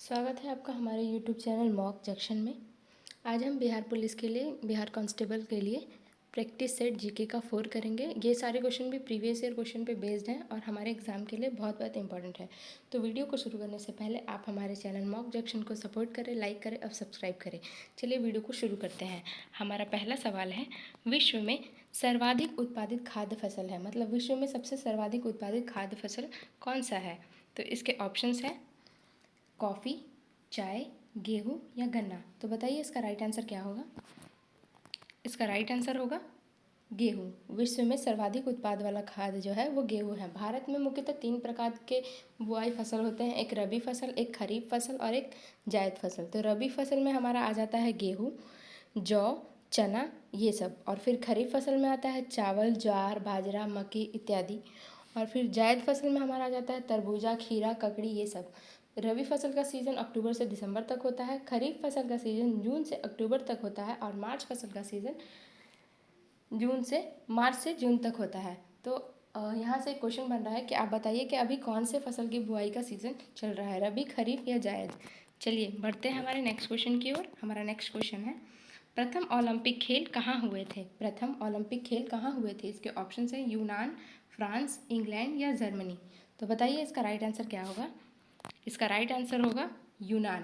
स्वागत है आपका हमारे YouTube चैनल मॉक जंक्शन में। आज हम बिहार पुलिस के लिए, बिहार कांस्टेबल के लिए प्रैक्टिस सेट जीके का 4 करेंगे। ये सारे क्वेश्चन भी प्रीवियस ईयर क्वेश्चन पे बेस्ड हैं और हमारे एग्जाम के लिए बहुत बहुत इंपॉर्टेंट है। तो वीडियो को शुरू करने से पहले आप हमारे चैनल मॉक जंक्शन को सपोर्ट करें, लाइक करें और सब्सक्राइब करें। चलिए वीडियो को शुरू करते हैं। हमारा पहला सवाल है, विश्व में सर्वाधिक उत्पादित खाद्य फसल है, मतलब विश्व में सबसे सर्वाधिक उत्पादित खाद्य फसल कौन सा है? तो इसके ऑप्शंस हैं कॉफ़ी, चाय, गेहूँ या गन्ना। तो बताइए इसका राइट आंसर क्या होगा? इसका राइट आंसर होगा गेहूँ। विश्व में सर्वाधिक उत्पाद वाला खाद्य जो है वो गेहूँ है। भारत में मुख्यतः 3 प्रकार के बुआई फसल होते हैं, एक रबी फसल, एक खरीफ फसल और एक जायद फसल। तो रबी फसल में हमारा आ जाता है गेहूँ, जौ, चना ये सब, और फिर खरीफ फसल में आता है चावल, ज्वार, बाजरा, मक्की इत्यादि, और फिर जायद फसल में हमारा आ जाता है तरबूजा, खीरा, ककड़ी ये सब। रबी फसल का सीज़न अक्टूबर से दिसंबर तक होता है, खरीफ फसल का सीज़न जून से अक्टूबर तक होता है और मार्च फसल का सीज़न मार्च से जून तक होता है। तो यहाँ से क्वेश्चन बन रहा है कि आप बताइए कि अभी कौन से फसल की बुआई का सीज़न चल रहा है, रबी, खरीफ या जायद। चलिए बढ़ते हैं हमारे नेक्स्ट क्वेश्चन की ओर। हमारा नेक्स्ट क्वेश्चन है, प्रथम ओलंपिक खेल कहाँ हुए थे? प्रथम ओलंपिक खेल कहाँ हुए थे? इसके ऑप्शन हैं यूनान, फ्रांस, इंग्लैंड या जर्मनी। तो बताइए इसका राइट आंसर क्या होगा? इसका राइट आंसर होगा यूनान।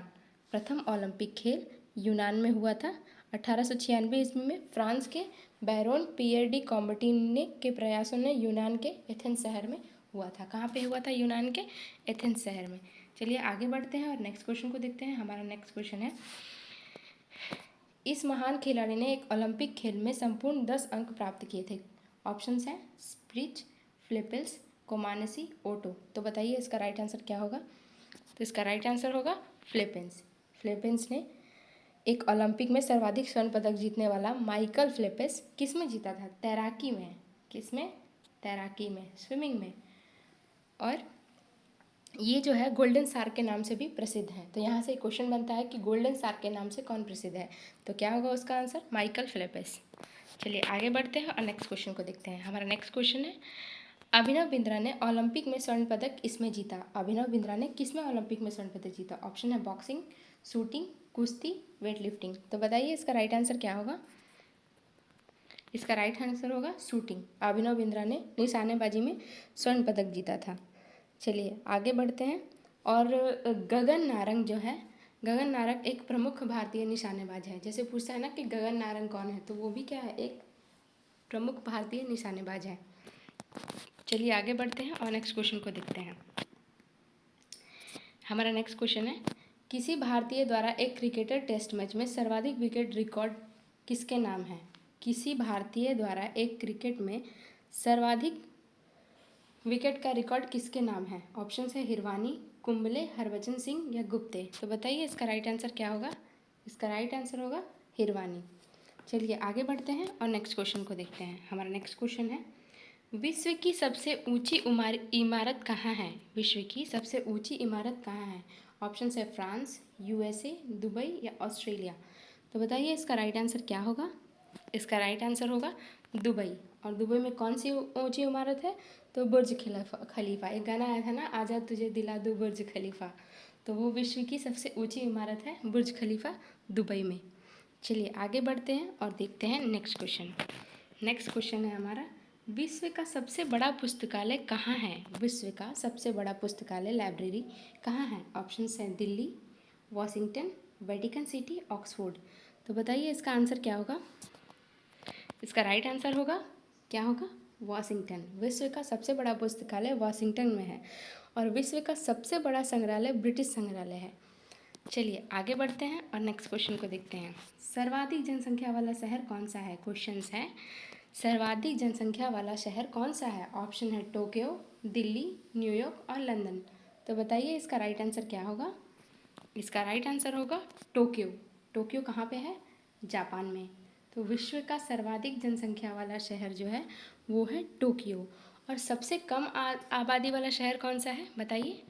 प्रथम ओलंपिक खेल यूनान में हुआ था 1896 ईस्वी में। फ्रांस के बैरोन पियर डी कॉम्बर्टिन ने के प्रयासों ने यूनान के एथेंस शहर में हुआ था। कहाँ पे हुआ था? यूनान के एथेंस शहर में। चलिए आगे बढ़ते हैं और नेक्स्ट क्वेश्चन को देखते हैं। हमारा नेक्स्ट क्वेश्चन है, इस महान खिलाड़ी ने एक ओलंपिक खेल में संपूर्ण 10 अंक प्राप्त किए थे। ऑप्शंस हैं स्प्रिच, फ्लिपेल्स, कोमानसी, ओटो। तो बताइए इसका राइट आंसर क्या होगा? तो इसका राइट आंसर होगा फ्लिपेंस। फ्लिपेंस ने एक ओलंपिक में सर्वाधिक स्वर्ण पदक जीतने वाला माइकल फ्लिपेंस किस में जीता था? तैराकी में। किस में? तैराकी में, स्विमिंग में। और ये जो है गोल्डन सार्क के नाम से भी प्रसिद्ध है। तो यहाँ से क्वेश्चन बनता है कि गोल्डन सार्क के नाम से कौन प्रसिद्ध है? तो क्या होगा उसका आंसर? Michael Philips. चलिए आगे बढ़ते हैं और नेक्स्ट क्वेश्चन को देखते हैं। हमारा नेक्स्ट क्वेश्चन है, अभिनव बिंद्रा ने ओलंपिक में स्वर्ण पदक किसमें जीता? अभिनव बिंद्रा ने किसमें ओलंपिक में स्वर्ण पदक जीता? ऑप्शन है बॉक्सिंग, शूटिंग, कुश्ती, वेट लिफ्टिंग। तो बताइए इसका राइट आंसर क्या होगा? इसका राइट आंसर होगा शूटिंग। अभिनव बिंद्रा ने निशानेबाजी में स्वर्ण पदक जीता था। चलिए आगे बढ़ते हैं। और गगन नारंग जो है, गगन नारंग एक प्रमुख भारतीय निशानेबाज है। जैसे पूछता है ना कि गगन नारंग कौन है, तो वो भी क्या है? एक प्रमुख भारतीय निशानेबाज है। चलिए आगे बढ़ते हैं और नेक्स्ट क्वेश्चन को देखते हैं। हमारा नेक्स्ट क्वेश्चन है, किसी भारतीय द्वारा एक क्रिकेटर टेस्ट मैच में सर्वाधिक विकेट रिकॉर्ड किसके नाम है? किसी भारतीय द्वारा एक क्रिकेट में सर्वाधिक विकेट का रिकॉर्ड किसके नाम है? ऑप्शन है हिरवानी, कुंबले, हरभजन सिंह या गुप्ते। तो बताइए इसका राइट आंसर क्या होगा? इसका राइट आंसर होगा हिरवानी। चलिए आगे बढ़ते हैं और नेक्स्ट क्वेश्चन को देखते हैं। हमारा नेक्स्ट क्वेश्चन है, विश्व की सबसे ऊंची इमारत कहाँ है? विश्व की सबसे ऊंची इमारत कहाँ है? ऑप्शन है फ्रांस, यूएसए, दुबई या ऑस्ट्रेलिया। तो बताइए इसका राइट आंसर क्या होगा? इसका राइट आंसर होगा दुबई। और दुबई में कौन सी ऊंची इमारत है? तो बुर्ज खलीफा। एक गाना आया था ना, आजा तुझे दिला दूँ बुर्ज खलीफा। तो वो विश्व की सबसे ऊंची इमारत है बुर्ज खलीफा, दुबई में। चलिए आगे बढ़ते हैं और देखते हैं नेक्स्ट क्वेश्चन। नेक्स्ट क्वेश्चन है हमारा, विश्व का सबसे बड़ा पुस्तकालय कहाँ है? विश्व का सबसे बड़ा पुस्तकालय, लाइब्रेरी कहाँ है? ऑप्शन हैं Delhi, Washington, Vatican city, Oxford. तो बताइए इसका आंसर क्या होगा? इसका राइट आंसर होगा, क्या होगा? वॉशिंगटन। विश्व का सबसे बड़ा पुस्तकालय वॉशिंगटन में है और विश्व का सबसे बड़ा संग्रहालय ब्रिटिश संग्रहालय है। चलिए आगे बढ़ते हैं और नेक्स्ट क्वेश्चन को देखते हैं। सर्वाधिक जनसंख्या वाला शहर कौन सा है? क्वेश्चंस है, सर्वाधिक जनसंख्या वाला शहर कौन सा है? ऑप्शन है टोक्यो, दिल्ली, न्यूयॉर्क और लंदन। तो बताइए इसका राइट आंसर क्या होगा? इसका राइट आंसर होगा टोक्यो। टोक्यो कहाँ पे है? जापान में। तो विश्व का सर्वाधिक जनसंख्या वाला शहर जो है वो है टोक्यो। और सबसे कम आबादी वाला शहर कौन सा है? बताइए।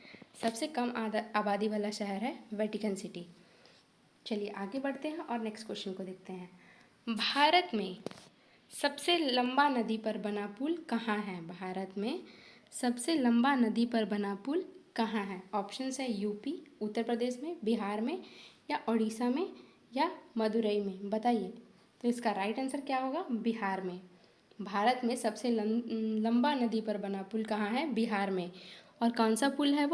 सबसे कम आबादी वाला शहर है वेटिकन सिटी। चलिए आगे बढ़ते हैं और नेक्स्ट क्वेश्चन को देखते हैं। भारत में सबसे लंबा नदी पर बना पुल कहाँ है? भारत में सबसे लंबा नदी पर बना पुल कहाँ है? ऑप्शंस है यूपी, उत्तर प्रदेश में, बिहार में, या उड़ीसा में, या मदुरई में। बताइए। तो इसका राइट आंसर क्या होगा? बिहार में। भारत में सबसे लंबा नदी पर बना पुल कहाँ है? बिहार में। और कौन सा पुल है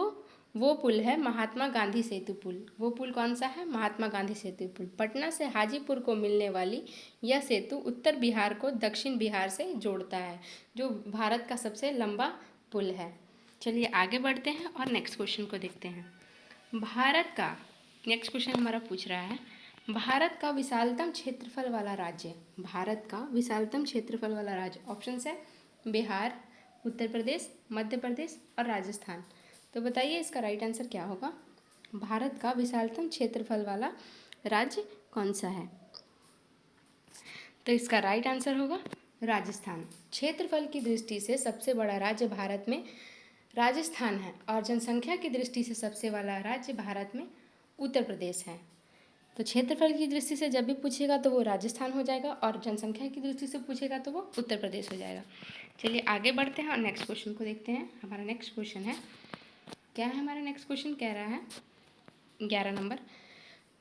वो पुल है महात्मा गांधी सेतु पुल। वो पुल कौन सा है? महात्मा गांधी सेतु पुल। पटना से हाजीपुर को मिलने वाली यह सेतु उत्तर बिहार को दक्षिण बिहार से जोड़ता है, जो भारत का सबसे लंबा पुल है। चलिए आगे बढ़ते हैं और नेक्स्ट क्वेश्चन को देखते हैं। भारत का नेक्स्ट क्वेश्चन हमारा पूछ रहा है, भारत का विशालतम क्षेत्रफल वाला राज्य। भारत का विशालतम क्षेत्रफल वाला राज्य। ऑप्शन है बिहार, उत्तर प्रदेश, मध्य प्रदेश और राजस्थान। तो बताइए इसका राइट आंसर क्या होगा? भारत का विशालतम क्षेत्रफल वाला राज्य कौन सा है? तो इसका राइट आंसर होगा राजस्थान। क्षेत्रफल की दृष्टि से सबसे बड़ा राज्य भारत में राजस्थान है और जनसंख्या की दृष्टि से सबसे बड़ा राज्य भारत में उत्तर प्रदेश है। तो क्षेत्रफल की दृष्टि से जब भी पूछेगा तो वो राजस्थान हो जाएगा और जनसंख्या की दृष्टि से पूछेगा तो वो उत्तर प्रदेश हो जाएगा। चलिए आगे बढ़ते हैं और नेक्स्ट क्वेश्चन को देखते हैं। हमारा नेक्स्ट क्वेश्चन है, क्या है हमारा नेक्स्ट क्वेश्चन? कह रहा है 11 नंबर,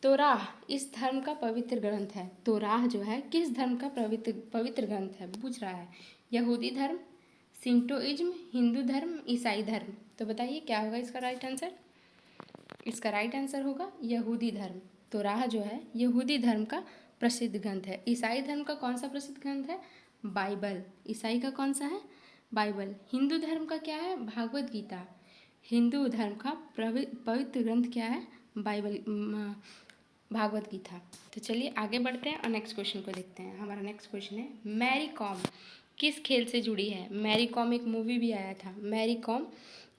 तोराह इस धर्म का पवित्र ग्रंथ है। तोराह जो है किस धर्म का पवित्र ग्रंथ है पूछ रहा है। यहूदी धर्म, सिंटोइज्म, हिंदू धर्म, ईसाई धर्म। तो बताइए क्या होगा इसका राइट आंसर? इसका राइट आंसर होगा यहूदी धर्म। तोराह जो है यहूदी धर्म का प्रसिद्ध ग्रंथ है। ईसाई धर्म का कौन सा प्रसिद्ध ग्रंथ है? बाइबल। ईसाई का कौन सा है? बाइबल। हिंदू धर्म का क्या है? भागवत गीता। हिंदू धर्म का पवित्र ग्रंथ क्या है? बाइबल, भागवत गीता। तो चलिए आगे बढ़ते हैं और नेक्स्ट क्वेश्चन को देखते हैं। हमारा नेक्स्ट क्वेश्चन है, मैरी कॉम किस खेल से जुड़ी है? मैरी कॉम एक मूवी भी आया था। मैरी कॉम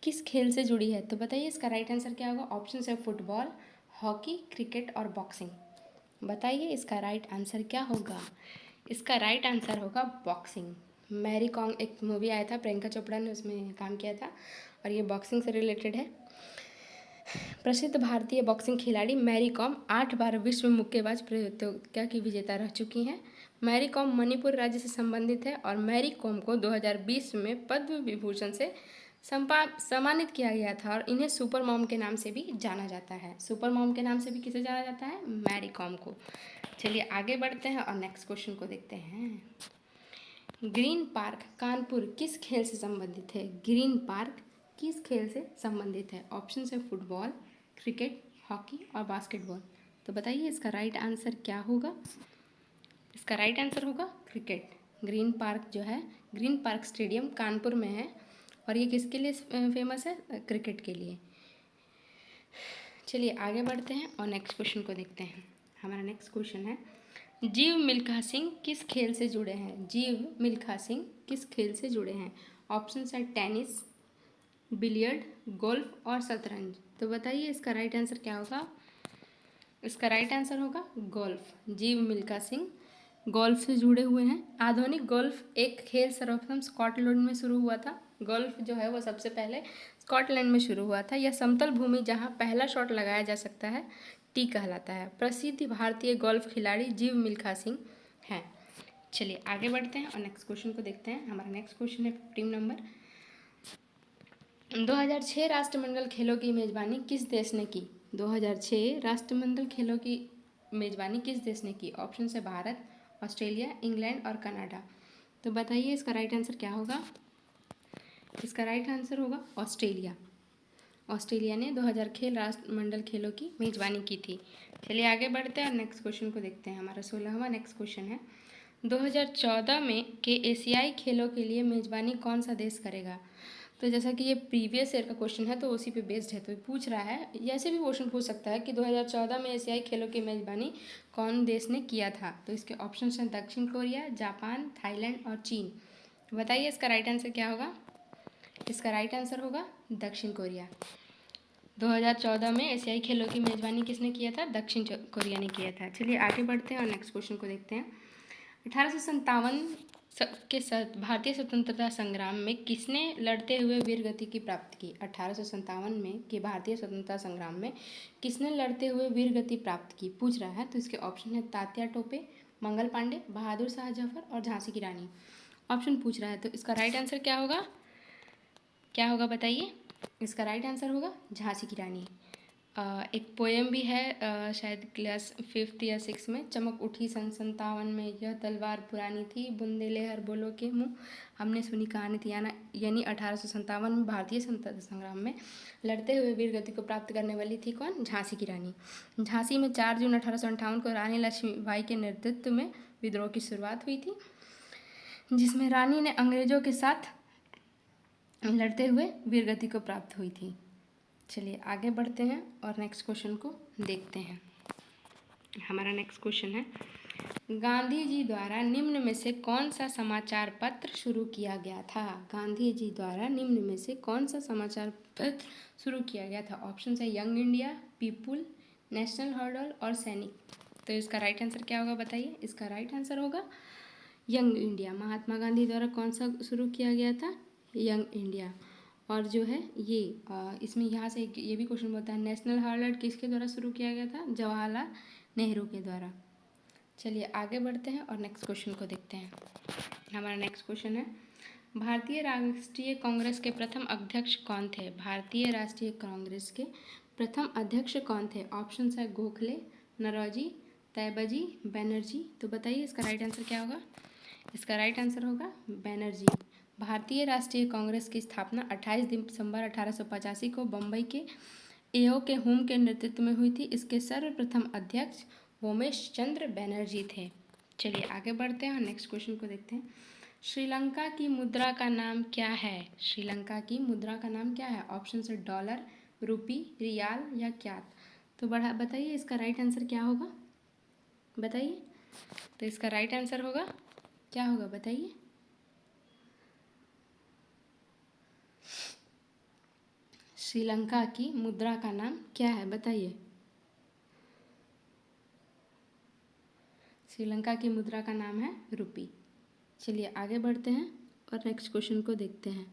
किस खेल से जुड़ी है? तो बताइए इसका राइट आंसर क्या होगा? ऑप्शन है फुटबॉल, हॉकी, क्रिकेट और बॉक्सिंग। बताइए इसका राइट आंसर क्या होगा? इसका राइट आंसर होगा बॉक्सिंग। मैरी कॉम एक मूवी आया था, प्रियंका चोपड़ा ने उसमें काम किया था और ये बॉक्सिंग से रिलेटेड है। प्रसिद्ध भारतीय बॉक्सिंग खिलाड़ी मैरी कॉम 8 बार विश्व मुक्केबाज प्रतियोगिता की विजेता रह चुकी हैं। मैरी कॉम मणिपुर राज्य से संबंधित है और मैरी कॉम को 2020 में पद्म विभूषण से सम्मानित किया गया था और इन्हें सुपर मॉम के नाम से भी जाना जाता है। सुपर मॉम के नाम से भी किसे जाना जाता है? मैरी कॉम को। चलिए आगे बढ़ते हैं और नेक्स्ट क्वेश्चन को देखते हैं। ग्रीन पार्क कानपुर किस खेल से संबंधित है? ग्रीन पार्क किस खेल से संबंधित है? ऑप्शन है फुटबॉल, क्रिकेट, हॉकी और बास्केटबॉल। तो बताइए इसका राइट आंसर क्या होगा? इसका राइट आंसर होगा क्रिकेट। ग्रीन पार्क जो है, ग्रीन पार्क स्टेडियम कानपुर में है और ये किसके लिए फेमस है? क्रिकेट के लिए। चलिए आगे बढ़ते हैं और नेक्स्ट क्वेश्चन को देखते हैं। हमारा नेक्स्ट क्वेश्चन है, जीव मिल्खा सिंह किस खेल से जुड़े हैं? जीव मिल्खा सिंह किस खेल से जुड़े हैं? ऑप्शन है टेनिस, बिलियर्ड, गोल्फ और शतरंज। तो बताइए इसका राइट आंसर क्या होगा? इसका राइट आंसर होगा गोल्फ। जीव मिल्खा सिंह गोल्फ से जुड़े हुए हैं। आधुनिक गोल्फ एक खेल सर्वप्रथम स्कॉटलैंड में शुरू हुआ था। गोल्फ जो है वो सबसे पहले स्कॉटलैंड में शुरू हुआ था। यह समतल भूमि जहाँ पहला शॉट लगाया जा सकता है टी कहलाता है। प्रसिद्ध भारतीय गोल्फ खिलाड़ी जीव मिल्खा सिंह हैं। चलिए आगे बढ़ते हैं और नेक्स्ट क्वेश्चन को देखते हैं। हमारा नेक्स्ट क्वेश्चन है 15 नंबर, 2006 राष्ट्रमंडल खेलों की मेज़बानी किस देश ने की? 2006 राष्ट्रमंडल खेलों की मेज़बानी किस देश ने की? ऑप्शन है भारत, ऑस्ट्रेलिया, इंग्लैंड और कनाडा। तो बताइए इसका राइट आंसर क्या होगा? इसका राइट आंसर होगा ऑस्ट्रेलिया। ऑस्ट्रेलिया ने 2006 राष्ट्रमंडल खेलों की मेज़बानी की थी। चलिए आगे बढ़ते हैं और नेक्स्ट क्वेश्चन को देखते हैं। हमारा 16वां नेक्स्ट क्वेश्चन है, 2014 में के एशियाई खेलों के लिए मेज़बानी कौन सा देश करेगा? तो जैसा कि ये प्रीवियस ईयर का क्वेश्चन है तो उसी पे बेस्ड है, तो पूछ रहा है, ऐसे भी क्वेश्चन पूछ सकता है कि 2014 में एशियाई खेलों की मेज़बानी कौन देश ने किया था? तो इसके ऑप्शन हैं दक्षिण कोरिया, जापान, थाईलैंड और चीन। बताइए इसका राइट आंसर क्या होगा? इसका राइट आंसर होगा दक्षिण कोरिया। 2014 में एशियाई खेलों की मेज़बानी किसने किया था? दक्षिण कोरिया ने किया था। चलिए आगे बढ़ते हैं और नेक्स्ट क्वेश्चन को देखते हैं। 1857 के भारतीय स्वतंत्रता संग्राम में किसने लड़ते हुए वीर गति की प्राप्त की? 1857 में के भारतीय स्वतंत्रता संग्राम में किसने लड़ते हुए वीर गति प्राप्त की पूछ रहा है। तो इसके ऑप्शन है तात्या टोपे, मंगल पांडे, बहादुर शाह जफर और झांसी की रानी। ऑप्शन पूछ रहा है तो इसका राइट आंसर क्या होगा? क्या होगा बताइए? इसका राइट आंसर होगा झांसी की रानी। एक पोएम भी है शायद क्लास 5th या 6 में, चमक उठी सन 57 में, यह तलवार पुरानी थी, बुंदेले हर बोलो के मुँह, हमने सुनी कहानी थी। यानी 1857 में भारतीय स्वतंत्रता संग्राम में लड़ते हुए वीर गति को प्राप्त करने वाली थी कौन? झांसी की रानी। झांसी में 4 जून 1858 को रानी लक्ष्मीबाई के नेतृत्व में विद्रोह की शुरुआत हुई थी, जिसमें रानी ने अंग्रेजों के साथ लड़ते हुए वीरगति को प्राप्त हुई थी। चलिए आगे बढ़ते हैं और नेक्स्ट क्वेश्चन को देखते हैं। हमारा नेक्स्ट क्वेश्चन है, गांधी जी द्वारा निम्न में से कौन सा समाचार पत्र शुरू किया गया था? गांधी जी द्वारा निम्न में से कौन सा समाचार पत्र शुरू किया गया था? ऑप्शन है young India, people, national hurdle और सैनिक। तो इसका राइट आंसर क्या होगा बताइए? इसका राइट आंसर होगा यंग इंडिया। महात्मा गांधी द्वारा कौन सा शुरू किया गया था? Young India. और जो है ये इसमें यहाँ से ये भी क्वेश्चन होता है, नेशनल हर्डल किसके द्वारा शुरू किया गया था? जवाहरलाल नेहरू के द्वारा। चलिए आगे बढ़ते हैं और नेक्स्ट क्वेश्चन को देखते हैं। हमारा नेक्स्ट क्वेश्चन है, भारतीय राष्ट्रीय कांग्रेस के प्रथम अध्यक्ष कौन थे? भारतीय राष्ट्रीय कांग्रेस के प्रथम अध्यक्ष कौन थे? ऑप्शन है गोखले, नरौजी, तैयबजी, बनर्जी। तो बताइए इसका राइट आंसर क्या होगा? इसका राइट आंसर होगा बनर्जी। भारतीय राष्ट्रीय कांग्रेस की स्थापना 28 दिसंबर 1885 को बम्बई के एओ के हुम के नेतृत्व में हुई थी। इसके सर्वप्रथम अध्यक्ष उमेश चंद्र बनर्जी थे। चलिए आगे बढ़ते हैं और नेक्स्ट क्वेश्चन को देखते हैं। श्रीलंका की मुद्रा का नाम क्या है? श्रीलंका की मुद्रा का नाम क्या है? ऑप्शन है डॉलर, रुपी, रियाल या क्यात। तो बताइए इसका राइट आंसर क्या होगा? बताइए। तो इसका राइट आंसर होगा क्या होगा बताइए? श्रीलंका की मुद्रा का नाम क्या है बताइए? श्रीलंका की मुद्रा का नाम है रुपी। चलिए आगे बढ़ते हैं और नेक्स्ट क्वेश्चन को देखते हैं।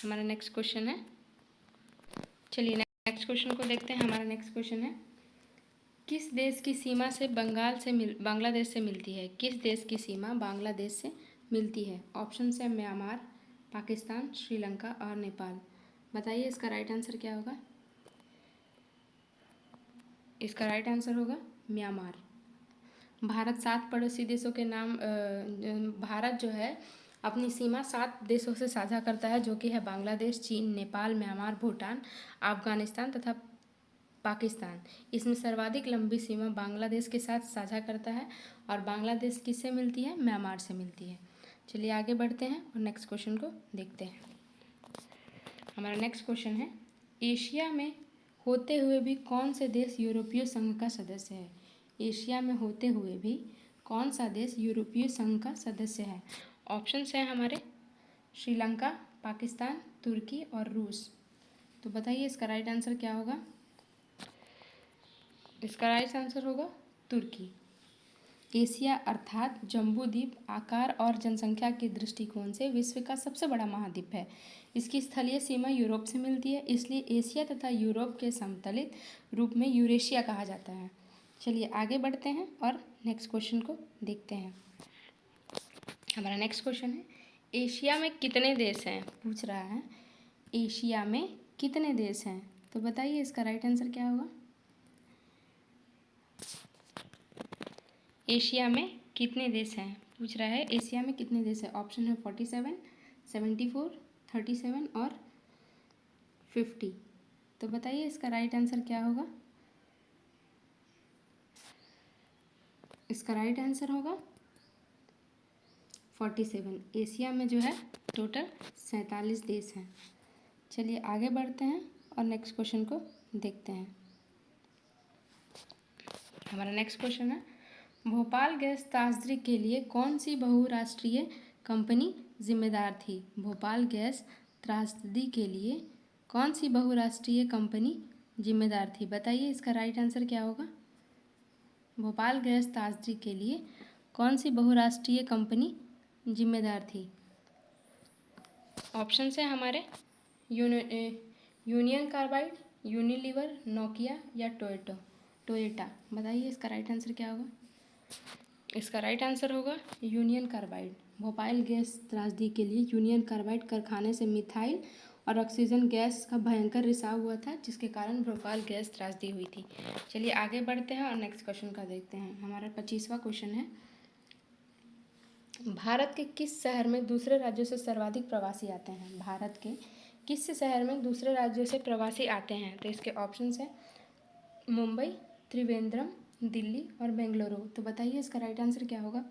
हमारा नेक्स्ट क्वेश्चन है, चलिए नेक्स्ट क्वेश्चन को देखते हैं। हमारा नेक्स्ट क्वेश्चन है, किस देश की सीमा से बांग्लादेश से मिलती है? किस देश की सीमा बांग्लादेश से मिलती है? ऑप्शन है म्यांमार, पाकिस्तान, श्रीलंका और नेपाल। बताइए इसका राइट आंसर क्या होगा? इसका राइट आंसर होगा म्यांमार। भारत 7 पड़ोसी देशों के नाम भारत जो है अपनी सीमा 7 देशों से साझा करता है, जो कि है बांग्लादेश, चीन, नेपाल, म्यांमार, भूटान, अफगानिस्तान तथा पाकिस्तान। इसमें सर्वाधिक लंबी सीमा बांग्लादेश के साथ साझा करता है और बांग्लादेश किससे मिलती है? म्यांमार से मिलती है। चलिए आगे बढ़ते हैं और नेक्स्ट क्वेश्चन को देखते हैं। हमारा नेक्स्ट क्वेश्चन है, एशिया में होते हुए भी कौन से देश यूरोपीय संघ का सदस्य है? एशिया में होते हुए भी कौन सा देश यूरोपीय संघ का सदस्य है? ऑप्शंस हैं हमारे श्रीलंका, पाकिस्तान, तुर्की और रूस। तो बताइए इसका राइट आंसर क्या होगा? इसका राइट आंसर होगा तुर्की। एशिया अर्थात जम्बू द्वीप आकार और जनसंख्या के दृष्टिकोण से विश्व का सबसे बड़ा महाद्वीप है। इसकी स्थलीय सीमा यूरोप से मिलती है, इसलिए एशिया तथा यूरोप के समतलित रूप में यूरेशिया कहा जाता है। चलिए आगे बढ़ते हैं और नेक्स्ट क्वेश्चन को देखते हैं। हमारा नेक्स्ट क्वेश्चन है, एशिया में कितने देश हैं? पूछ रहा है एशिया में कितने देश हैं? तो बताइए इसका राइट आंसर क्या होगा? एशिया में कितने देश हैं? पूछ रहा है एशिया में कितने देश हैं। ऑप्शन है 47, 74, 37 और 50। तो बताइए इसका राइट आंसर क्या होगा? इसका राइट आंसर होगा 47। एशिया में जो है टोटल 47 देश हैं। चलिए आगे बढ़ते हैं और नेक्स्ट क्वेश्चन को देखते हैं। हमारा नेक्स्ट क्वेश्चन है, भोपाल गैस त्रासदी के लिए कौन सी बहुराष्ट्रीय कंपनी जिम्मेदार थी? भोपाल गैस त्रासदी के लिए कौन सी बहुराष्ट्रीय कंपनी जिम्मेदार थी? बताइए इसका राइट आंसर क्या होगा? भोपाल गैस त्रासदी के लिए कौन सी बहुराष्ट्रीय कंपनी जिम्मेदार थी? ऑप्शन है हमारे यूनियन कार्बाइड, यूनिलीवर, नोकिया या टोयोटा। बताइए इसका राइट आंसर क्या होगा? इसका राइट आंसर होगा यूनियन कार्बाइड। भोपाल गैस त्रासदी के लिए यूनियन कार्बाइड कारखाने से मिथाइल और ऑक्सीजन गैस का भयंकर रिसाव हुआ था, जिसके कारण भोपाल गैस त्रासदी हुई थी। चलिए आगे बढ़ते हैं और नेक्स्ट क्वेश्चन का देखते हैं। हमारा 25वां क्वेश्चन है, भारत के किस शहर में दूसरे राज्यों से सर्वाधिक प्रवासी आते हैं? भारत के किस शहर में दूसरे राज्यों से प्रवासी आते हैं? तो इसके ऑप्शंस हैं मुंबई, त्रिवेंद्रम, दिल्ली और बेंगलुरु। तो बताइए इसका राइट आंसर क्या होगा?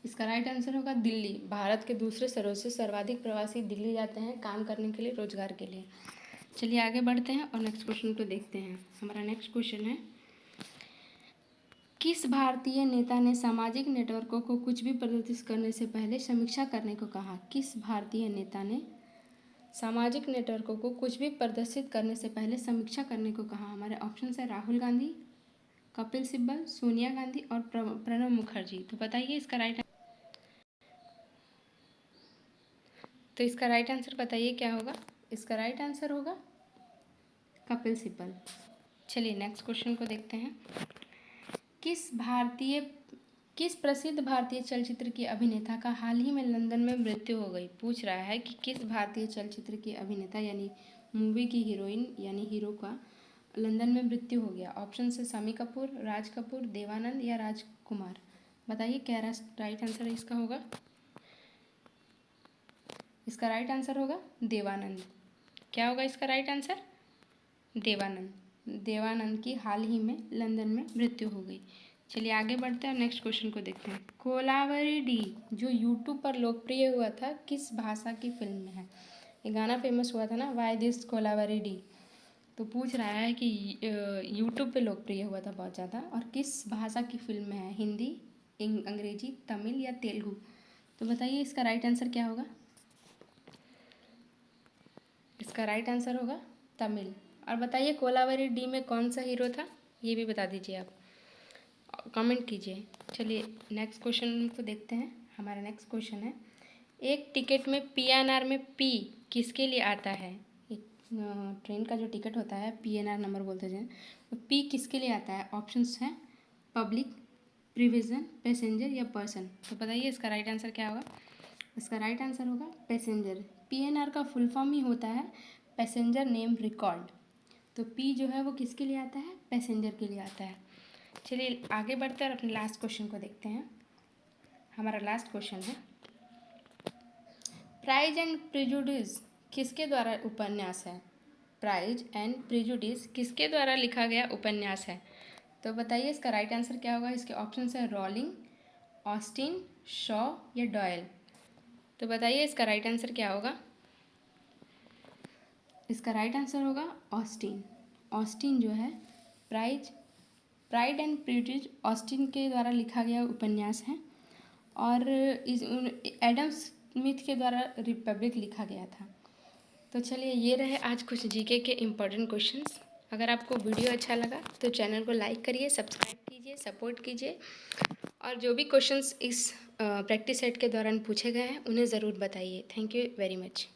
इसका राइट आंसर होगा दिल्ली। भारत के दूसरे शहरों से सर्वाधिक प्रवासी दिल्ली जाते हैं काम करने के लिए, रोजगार के लिए। चलिए आगे बढ़ते हैं और नेक्स्ट क्वेश्चन को देखते हैं। हमारा नेक्स्ट क्वेश्चन है, किस भारतीय नेता ने सामाजिक नेटवर्कों को कुछ भी प्रदर्शित करने से पहले समीक्षा करने को कहा? किस भारतीय नेता ने सामाजिक नेटवर्कों को कुछ भी प्रदर्शित करने से पहले समीक्षा करने को कहा? हमारे ऑप्शन है राहुल गांधी, कपिल सिब्बल, सोनिया गांधी और प्रणब मुखर्जी। तो बताइए इसका राइट आंसर बताइए क्या होगा? इसका राइट आंसर होगा कपिल सिब्बल। चलिए नेक्स्ट क्वेश्चन को देखते हैं। किस प्रसिद्ध भारतीय चलचित्र की अभिनेता का हाल ही में लंदन में मृत्यु हो गई? पूछ रहा है कि किस भारतीय चलचित्र की अभिनेता यानी मूवी की हीरोइन यानी हीरो का लंदन में मृत्यु हो गया। ऑप्शन है शम्मी कपूर, राज कपूर, देवानंद या राजकुमार। बताइए क्या राइट आंसर इसका होगा? इसका राइट आंसर होगा देवानंद। क्या होगा इसका राइट आंसर? देवानंद की हाल ही में लंदन में मृत्यु हो गई। चलिए आगे बढ़ते हैं और नेक्स्ट क्वेश्चन को देखते हैं। कोलावेरी डी जो यूट्यूब पर लोकप्रिय हुआ था, किस भाषा की फिल्म में है? ये गाना फेमस हुआ था ना, वाई दिस कोलावेरी डी। तो पूछ रहा है कि यूट्यूब पे लोकप्रिय हुआ था बहुत ज़्यादा और किस भाषा की फिल्म में है? हिंदी, अंग्रेजी, तमिल या तेलुगु। तो बताइए इसका राइट आंसर क्या होगा? इसका राइट आंसर होगा तमिल। और बताइए कोलावेरी डी में कौन सा हीरो था, ये भी बता दीजिए आप, कमेंट कीजिए। चलिए नेक्स्ट क्वेश्चन को देखते हैं। हमारा नेक्स्ट क्वेश्चन है, एक टिकट में PNR में P किसके लिए आता है? एक ट्रेन का जो टिकट होता है PNR नंबर बोलते हैं, तो P किसके लिए आता है? ऑप्शंस हैं पब्लिक, प्रिविजन, पैसेंजर या पर्सन। तो बताइए इसका राइट आंसर क्या होगा? इसका राइट आंसर होगा पैसेंजर। PNR का फुल फॉर्म ही होता है पैसेंजर नेम रिकॉर्ड। तो P जो है वो किसके लिए आता है? पैसेंजर के लिए आता है। चलिए आगे बढ़ते हैं और अपने लास्ट क्वेश्चन को देखते हैं। हमारा लास्ट क्वेश्चन है, प्राइज एंड प्रेजुडिस किसके द्वारा उपन्यास है? प्राइज एंड प्रेजुडिस किसके द्वारा लिखा गया उपन्यास है? तो बताइए इसका राइट आंसर क्या होगा? इसके ऑप्शन है रॉलिंग, ऑस्टिन, शॉ या डॉयल। तो बताइए इसका राइट आंसर क्या होगा? इसका राइट आंसर होगा ऑस्टिन। ऑस्टिन जो है प्राइड एंड प्रेजुडिस ऑस्टिन के द्वारा लिखा गया उपन्यास है और इस एडम स्मिथ के द्वारा रिपब्लिक लिखा गया था। तो चलिए ये रहे आज कुछ जीके के इम्पोर्टेंट क्वेश्चंस। अगर आपको वीडियो अच्छा लगा तो चैनल को लाइक करिए, सब्सक्राइब कीजिए, सपोर्ट कीजिए और जो भी क्वेश्चंस इस प्रैक्टिस सेट के दौरान पूछे गए हैं उन्हें ज़रूर बताइए। Thank you very much.